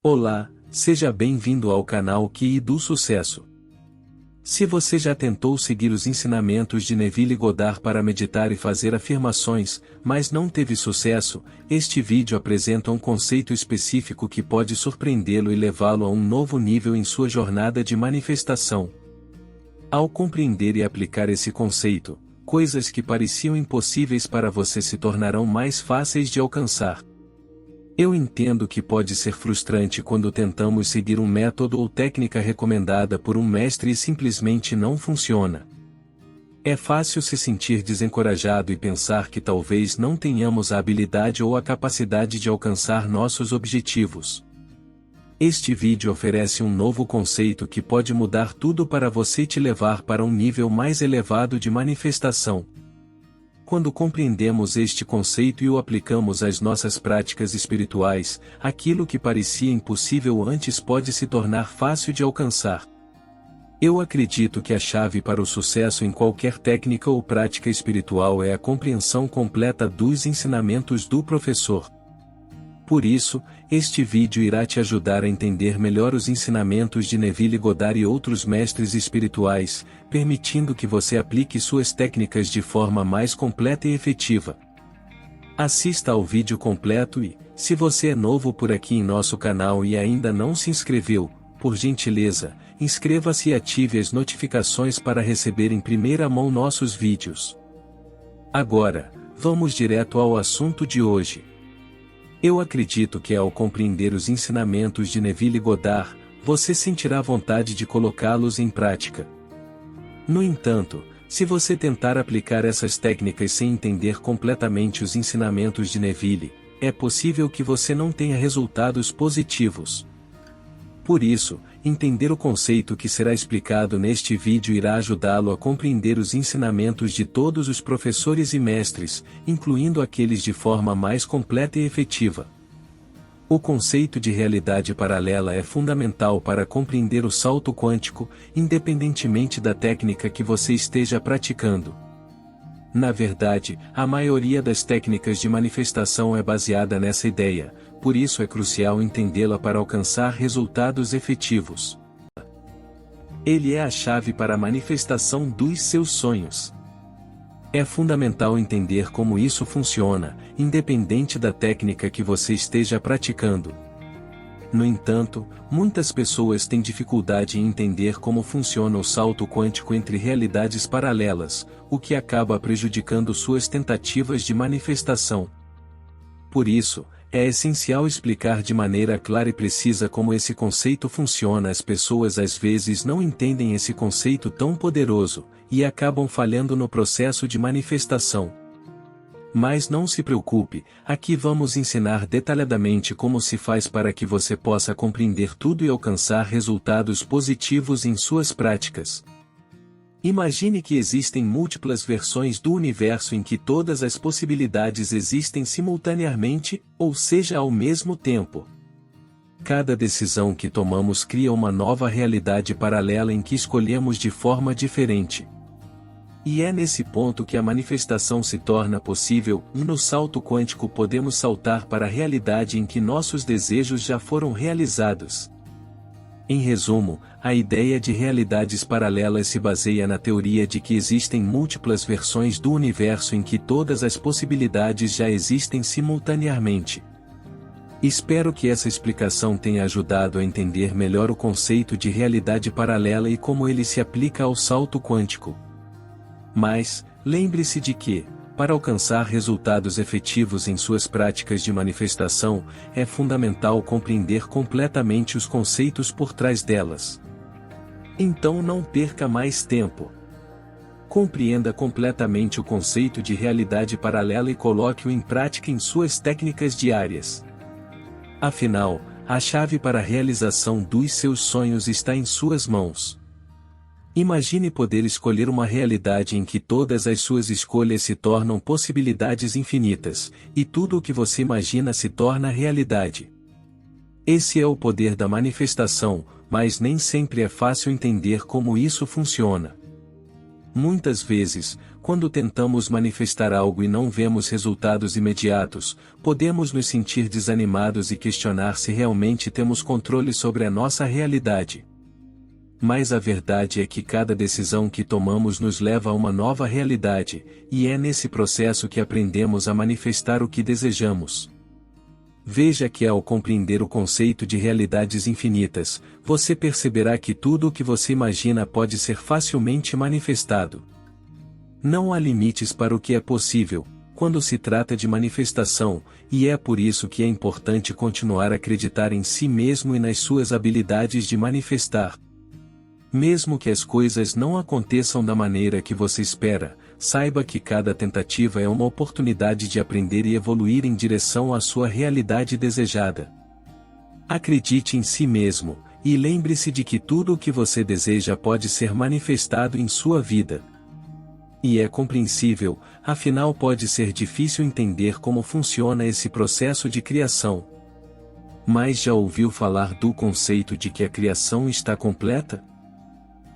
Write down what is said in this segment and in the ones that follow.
Olá, seja bem-vindo ao canal QI do Sucesso. Se você já tentou seguir os ensinamentos de Neville Goddard para meditar e fazer afirmações, mas não teve sucesso, este vídeo apresenta um conceito específico que pode surpreendê-lo e levá-lo a um novo nível em sua jornada de manifestação. Ao compreender e aplicar esse conceito, coisas que pareciam impossíveis para você se tornarão mais fáceis de alcançar. Eu entendo que pode ser frustrante quando tentamos seguir um método ou técnica recomendada por um mestre e simplesmente não funciona. É fácil se sentir desencorajado e pensar que talvez não tenhamos a habilidade ou a capacidade de alcançar nossos objetivos. Este vídeo oferece um novo conceito que pode mudar tudo para você e te levar para um nível mais elevado de manifestação. Quando compreendemos este conceito e o aplicamos às nossas práticas espirituais, aquilo que parecia impossível antes pode se tornar fácil de alcançar. Eu acredito que a chave para o sucesso em qualquer técnica ou prática espiritual é a compreensão completa dos ensinamentos do professor. Por isso, este vídeo irá te ajudar a entender melhor os ensinamentos de Neville Goddard e outros mestres espirituais, permitindo que você aplique suas técnicas de forma mais completa e efetiva. Assista ao vídeo completo e, se você é novo por aqui em nosso canal e ainda não se inscreveu, por gentileza, inscreva-se e ative as notificações para receber em primeira mão nossos vídeos. Agora, vamos direto ao assunto de hoje. Eu acredito que ao compreender os ensinamentos de Neville Goddard, você sentirá vontade de colocá-los em prática. No entanto, se você tentar aplicar essas técnicas sem entender completamente os ensinamentos de Neville, é possível que você não tenha resultados positivos. Por isso, entender o conceito que será explicado neste vídeo irá ajudá-lo a compreender os ensinamentos de todos os professores e mestres, incluindo aqueles de forma mais completa e efetiva. O conceito de realidade paralela é fundamental para compreender o salto quântico, independentemente da técnica que você esteja praticando. Na verdade, a maioria das técnicas de manifestação é baseada nessa ideia, por isso é crucial entendê-la para alcançar resultados efetivos. Ele é a chave para a manifestação dos seus sonhos. É fundamental entender como isso funciona, independente da técnica que você esteja praticando. No entanto, muitas pessoas têm dificuldade em entender como funciona o salto quântico entre realidades paralelas, o que acaba prejudicando suas tentativas de manifestação. Por isso, é essencial explicar de maneira clara e precisa como esse conceito funciona. As pessoas às vezes não entendem esse conceito tão poderoso, e acabam falhando no processo de manifestação. Mas não se preocupe, aqui vamos ensinar detalhadamente como se faz para que você possa compreender tudo e alcançar resultados positivos em suas práticas. Imagine que existem múltiplas versões do universo em que todas as possibilidades existem simultaneamente, ou seja, ao mesmo tempo. Cada decisão que tomamos cria uma nova realidade paralela em que escolhemos de forma diferente. E é nesse ponto que a manifestação se torna possível, e no salto quântico podemos saltar para a realidade em que nossos desejos já foram realizados. Em resumo, a ideia de realidades paralelas se baseia na teoria de que existem múltiplas versões do universo em que todas as possibilidades já existem simultaneamente. Espero que essa explicação tenha ajudado a entender melhor o conceito de realidade paralela e como ele se aplica ao salto quântico. Mas, lembre-se de que, para alcançar resultados efetivos em suas práticas de manifestação, é fundamental compreender completamente os conceitos por trás delas. Então não perca mais tempo. Compreenda completamente o conceito de realidade paralela e coloque-o em prática em suas técnicas diárias. Afinal, a chave para a realização dos seus sonhos está em suas mãos. Imagine poder escolher uma realidade em que todas as suas escolhas se tornam possibilidades infinitas, e tudo o que você imagina se torna realidade. Esse é o poder da manifestação, mas nem sempre é fácil entender como isso funciona. Muitas vezes, quando tentamos manifestar algo e não vemos resultados imediatos, podemos nos sentir desanimados e questionar se realmente temos controle sobre a nossa realidade. Mas a verdade é que cada decisão que tomamos nos leva a uma nova realidade, e é nesse processo que aprendemos a manifestar o que desejamos. Veja que ao compreender o conceito de realidades infinitas, você perceberá que tudo o que você imagina pode ser facilmente manifestado. Não há limites para o que é possível, quando se trata de manifestação, e é por isso que é importante continuar a acreditar em si mesmo e nas suas habilidades de manifestar. Mesmo que as coisas não aconteçam da maneira que você espera, saiba que cada tentativa é uma oportunidade de aprender e evoluir em direção à sua realidade desejada. Acredite em si mesmo, e lembre-se de que tudo o que você deseja pode ser manifestado em sua vida. E é compreensível, afinal pode ser difícil entender como funciona esse processo de criação. Mas já ouviu falar do conceito de que a criação está completa?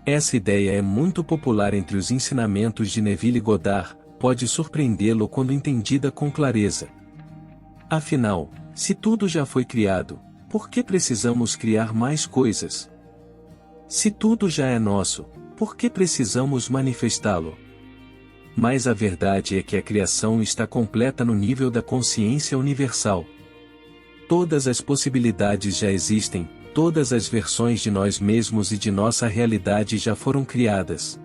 Essa ideia é muito popular entre os ensinamentos de Neville Goddard, pode surpreendê-lo quando entendida com clareza. Afinal, se tudo já foi criado, por que precisamos criar mais coisas? Se tudo já é nosso, por que precisamos manifestá-lo? Mas a verdade é que a criação está completa no nível da consciência universal. Todas as possibilidades já existem, todas as versões de nós mesmos e de nossa realidade já foram criadas.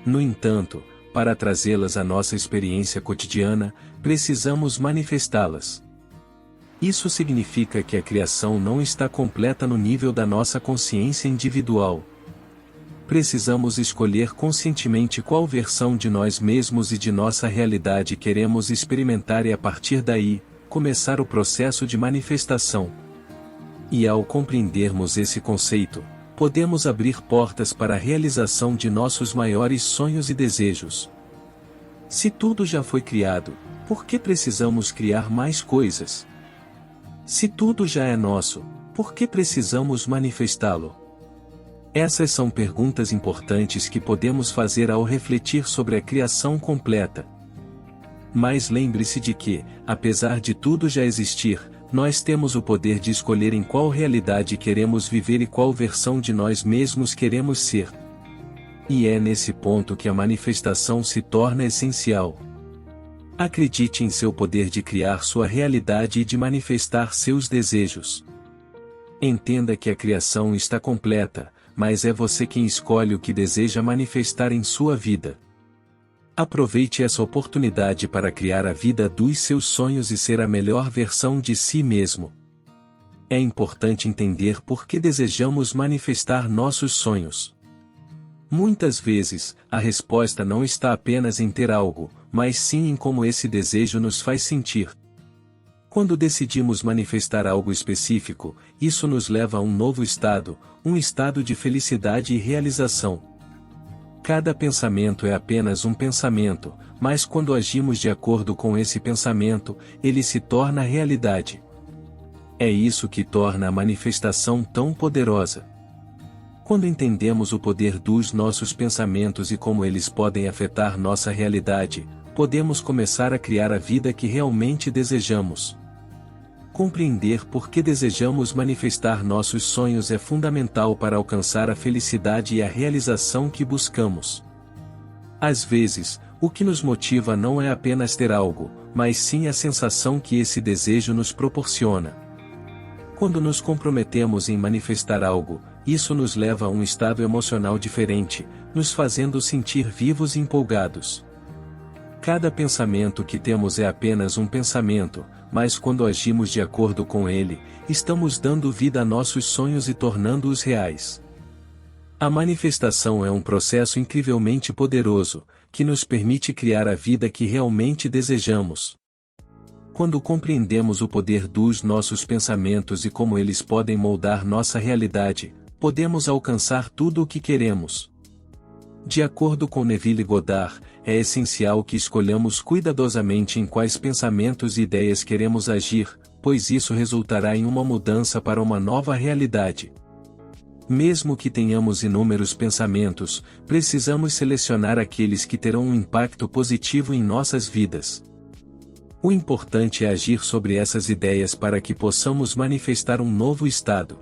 No entanto, para trazê-las à nossa experiência cotidiana, precisamos manifestá-las. Isso significa que a criação não está completa no nível da nossa consciência individual. Precisamos escolher conscientemente qual versão de nós mesmos e de nossa realidade queremos experimentar e a partir daí, começar o processo de manifestação. E ao compreendermos esse conceito, podemos abrir portas para a realização de nossos maiores sonhos e desejos. Se tudo já foi criado, por que precisamos criar mais coisas? Se tudo já é nosso, por que precisamos manifestá-lo? Essas são perguntas importantes que podemos fazer ao refletir sobre a criação completa. Mas lembre-se de que, apesar de tudo já existir, nós temos o poder de escolher em qual realidade queremos viver e qual versão de nós mesmos queremos ser. E é nesse ponto que a manifestação se torna essencial. Acredite em seu poder de criar sua realidade e de manifestar seus desejos. Entenda que a criação está completa, mas é você quem escolhe o que deseja manifestar em sua vida. Aproveite essa oportunidade para criar a vida dos seus sonhos e ser a melhor versão de si mesmo. É importante entender por que desejamos manifestar nossos sonhos. Muitas vezes, a resposta não está apenas em ter algo, mas sim em como esse desejo nos faz sentir. Quando decidimos manifestar algo específico, isso nos leva a um novo estado, um estado de felicidade e realização. Cada pensamento é apenas um pensamento, mas quando agimos de acordo com esse pensamento, ele se torna realidade. É isso que torna a manifestação tão poderosa. Quando entendemos o poder dos nossos pensamentos e como eles podem afetar nossa realidade, podemos começar a criar a vida que realmente desejamos. Compreender por que desejamos manifestar nossos sonhos é fundamental para alcançar a felicidade e a realização que buscamos. Às vezes, o que nos motiva não é apenas ter algo, mas sim a sensação que esse desejo nos proporciona. Quando nos comprometemos em manifestar algo, isso nos leva a um estado emocional diferente, nos fazendo sentir vivos e empolgados. Cada pensamento que temos é apenas um pensamento, mas quando agimos de acordo com ele, estamos dando vida a nossos sonhos e tornando-os reais. A manifestação é um processo incrivelmente poderoso, que nos permite criar a vida que realmente desejamos. Quando compreendemos o poder dos nossos pensamentos e como eles podem moldar nossa realidade, podemos alcançar tudo o que queremos. De acordo com Neville Goddard, é essencial que escolhamos cuidadosamente em quais pensamentos e ideias queremos agir, pois isso resultará em uma mudança para uma nova realidade. Mesmo que tenhamos inúmeros pensamentos, precisamos selecionar aqueles que terão um impacto positivo em nossas vidas. O importante é agir sobre essas ideias para que possamos manifestar um novo estado.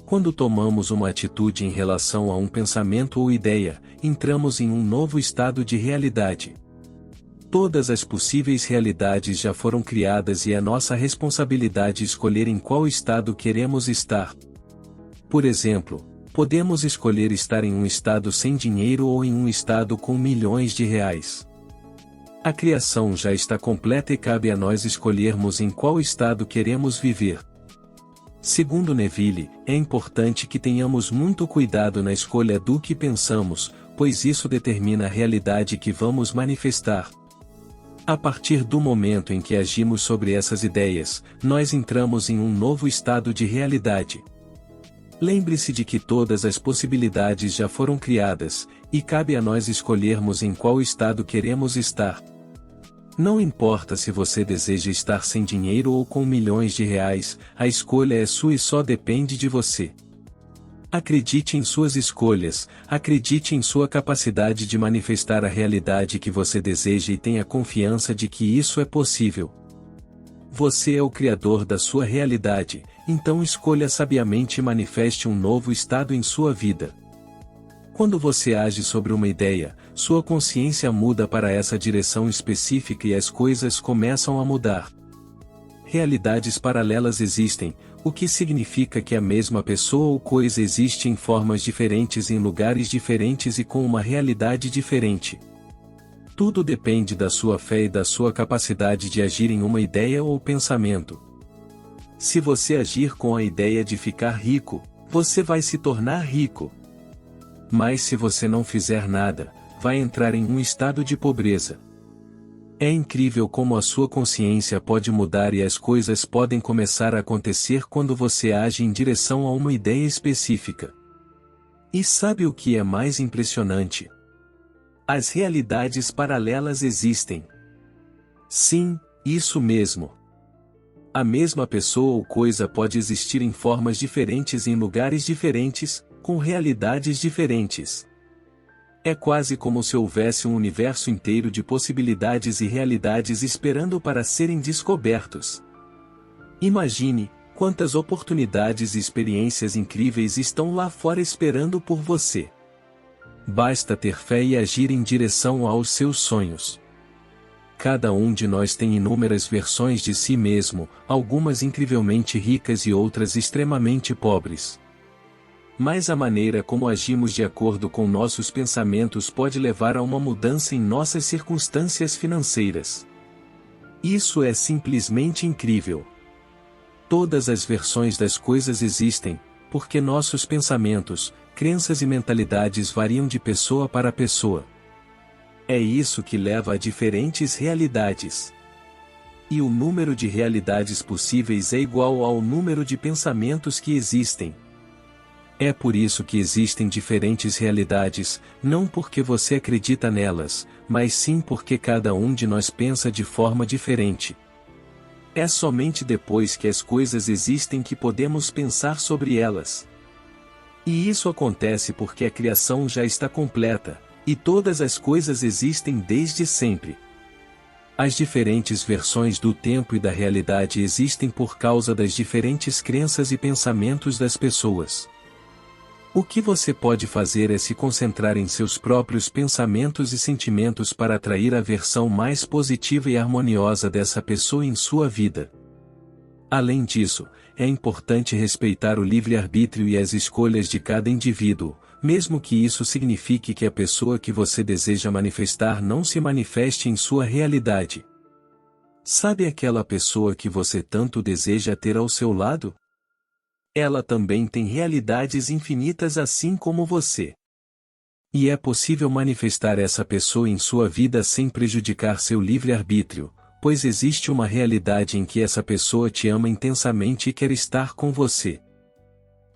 Quando tomamos uma atitude em relação a um pensamento ou ideia, entramos em um novo estado de realidade. Todas as possíveis realidades já foram criadas e é nossa responsabilidade escolher em qual estado queremos estar. Por exemplo, podemos escolher estar em um estado sem dinheiro ou em um estado com milhões de reais. A criação já está completa e cabe a nós escolhermos em qual estado queremos viver. Segundo Neville, é importante que tenhamos muito cuidado na escolha do que pensamos, pois isso determina a realidade que vamos manifestar. A partir do momento em que agimos sobre essas ideias, nós entramos em um novo estado de realidade. Lembre-se de que todas as possibilidades já foram criadas, e cabe a nós escolhermos em qual estado queremos estar. Não importa se você deseja estar sem dinheiro ou com milhões de reais, a escolha é sua e só depende de você. Acredite em suas escolhas, acredite em sua capacidade de manifestar a realidade que você deseja e tenha confiança de que isso é possível. Você é o criador da sua realidade, então escolha sabiamente e manifeste um novo estado em sua vida. Quando você age sobre uma ideia, sua consciência muda para essa direção específica e as coisas começam a mudar. Realidades paralelas existem, o que significa que a mesma pessoa ou coisa existe em formas diferentes em lugares diferentes e com uma realidade diferente. Tudo depende da sua fé e da sua capacidade de agir em uma ideia ou pensamento. Se você agir com a ideia de ficar rico, você vai se tornar rico. Mas se você não fizer nada, vai entrar em um estado de pobreza. É incrível como a sua consciência pode mudar e as coisas podem começar a acontecer quando você age em direção a uma ideia específica. E sabe o que é mais impressionante? As realidades paralelas existem. Sim, isso mesmo. A mesma pessoa ou coisa pode existir em formas diferentes em lugares diferentes, com realidades diferentes. É quase como se houvesse um universo inteiro de possibilidades e realidades esperando para serem descobertos. Imagine, quantas oportunidades e experiências incríveis estão lá fora esperando por você. Basta ter fé e agir em direção aos seus sonhos. Cada um de nós tem inúmeras versões de si mesmo, algumas incrivelmente ricas e outras extremamente pobres. Mas a maneira como agimos de acordo com nossos pensamentos pode levar a uma mudança em nossas circunstâncias financeiras. Isso é simplesmente incrível. Todas as versões das coisas existem, porque nossos pensamentos, crenças e mentalidades variam de pessoa para pessoa. É isso que leva a diferentes realidades. E o número de realidades possíveis é igual ao número de pensamentos que existem. É por isso que existem diferentes realidades, não porque você acredita nelas, mas sim porque cada um de nós pensa de forma diferente. É somente depois que as coisas existem que podemos pensar sobre elas. E isso acontece porque a criação já está completa, e todas as coisas existem desde sempre. As diferentes versões do tempo e da realidade existem por causa das diferentes crenças e pensamentos das pessoas. O que você pode fazer é se concentrar em seus próprios pensamentos e sentimentos para atrair a versão mais positiva e harmoniosa dessa pessoa em sua vida. Além disso, é importante respeitar o livre-arbítrio e as escolhas de cada indivíduo, mesmo que isso signifique que a pessoa que você deseja manifestar não se manifeste em sua realidade. Sabe aquela pessoa que você tanto deseja ter ao seu lado? Ela também tem realidades infinitas assim como você. E é possível manifestar essa pessoa em sua vida sem prejudicar seu livre-arbítrio, pois existe uma realidade em que essa pessoa te ama intensamente e quer estar com você.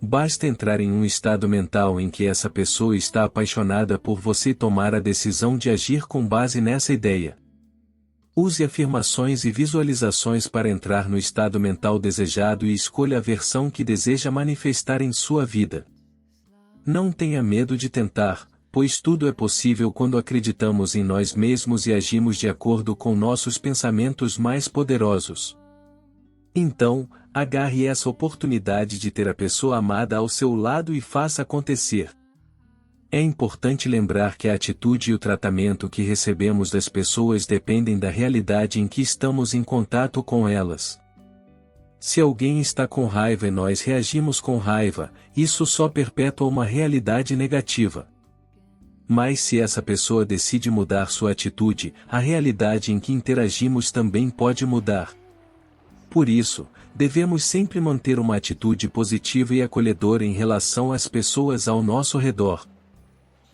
Basta entrar em um estado mental em que essa pessoa está apaixonada por você e tomar a decisão de agir com base nessa ideia. Use afirmações e visualizações para entrar no estado mental desejado e escolha a versão que deseja manifestar em sua vida. Não tenha medo de tentar, pois tudo é possível quando acreditamos em nós mesmos e agimos de acordo com nossos pensamentos mais poderosos. Então, agarre essa oportunidade de ter a pessoa amada ao seu lado e faça acontecer. É importante lembrar que a atitude e o tratamento que recebemos das pessoas dependem da realidade em que estamos em contato com elas. Se alguém está com raiva e nós reagimos com raiva, isso só perpetua uma realidade negativa. Mas se essa pessoa decide mudar sua atitude, a realidade em que interagimos também pode mudar. Por isso, devemos sempre manter uma atitude positiva e acolhedora em relação às pessoas ao nosso redor.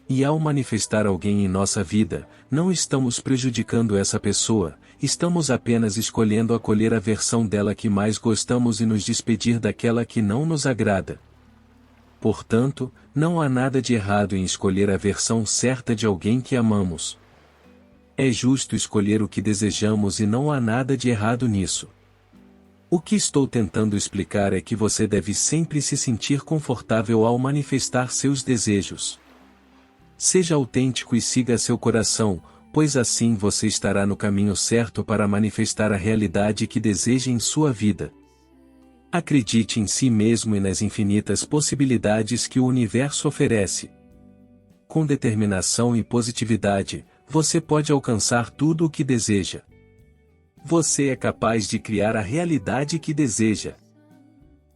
E ao manifestar alguém em nossa vida, não estamos prejudicando essa pessoa, estamos apenas escolhendo acolher a versão dela que mais gostamos e nos despedir daquela que não nos agrada. Portanto, não há nada de errado em escolher a versão certa de alguém que amamos. É justo escolher o que desejamos e não há nada de errado nisso. O que estou tentando explicar é que você deve sempre se sentir confortável ao manifestar seus desejos. Seja autêntico e siga seu coração, pois assim você estará no caminho certo para manifestar a realidade que deseja em sua vida. Acredite em si mesmo e nas infinitas possibilidades que o universo oferece. Com determinação e positividade, você pode alcançar tudo o que deseja. Você é capaz de criar a realidade que deseja.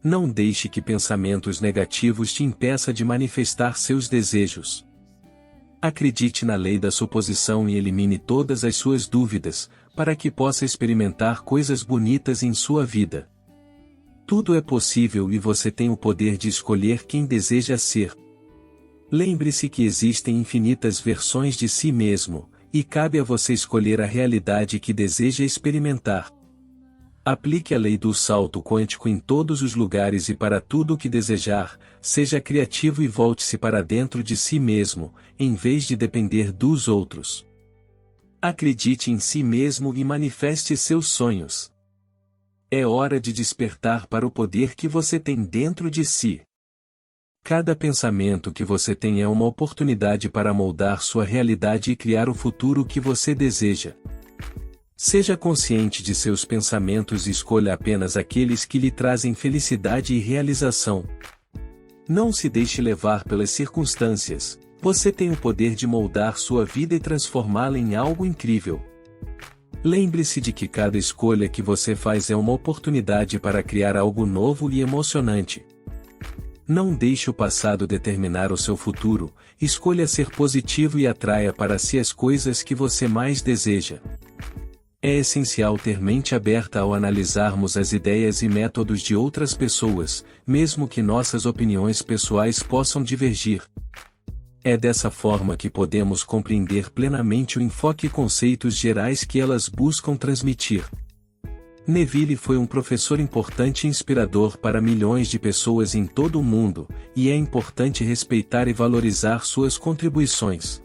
Não deixe que pensamentos negativos te impeçam de manifestar seus desejos. Acredite na lei da suposição e elimine todas as suas dúvidas, para que possa experimentar coisas bonitas em sua vida. Tudo é possível e você tem o poder de escolher quem deseja ser. Lembre-se que existem infinitas versões de si mesmo, e cabe a você escolher a realidade que deseja experimentar. Aplique a lei do salto quântico em todos os lugares e para tudo o que desejar, seja criativo e volte-se para dentro de si mesmo, em vez de depender dos outros. Acredite em si mesmo e manifeste seus sonhos. É hora de despertar para o poder que você tem dentro de si. Cada pensamento que você tem é uma oportunidade para moldar sua realidade e criar o futuro que você deseja. Seja consciente de seus pensamentos e escolha apenas aqueles que lhe trazem felicidade e realização. Não se deixe levar pelas circunstâncias, você tem o poder de moldar sua vida e transformá-la em algo incrível. Lembre-se de que cada escolha que você faz é uma oportunidade para criar algo novo e emocionante. Não deixe o passado determinar o seu futuro, escolha ser positivo e atraia para si as coisas que você mais deseja. É essencial ter mente aberta ao analisarmos as ideias e métodos de outras pessoas, mesmo que nossas opiniões pessoais possam divergir. É dessa forma que podemos compreender plenamente o enfoque e conceitos gerais que elas buscam transmitir. Neville foi um professor importante e inspirador para milhões de pessoas em todo o mundo, e é importante respeitar e valorizar suas contribuições.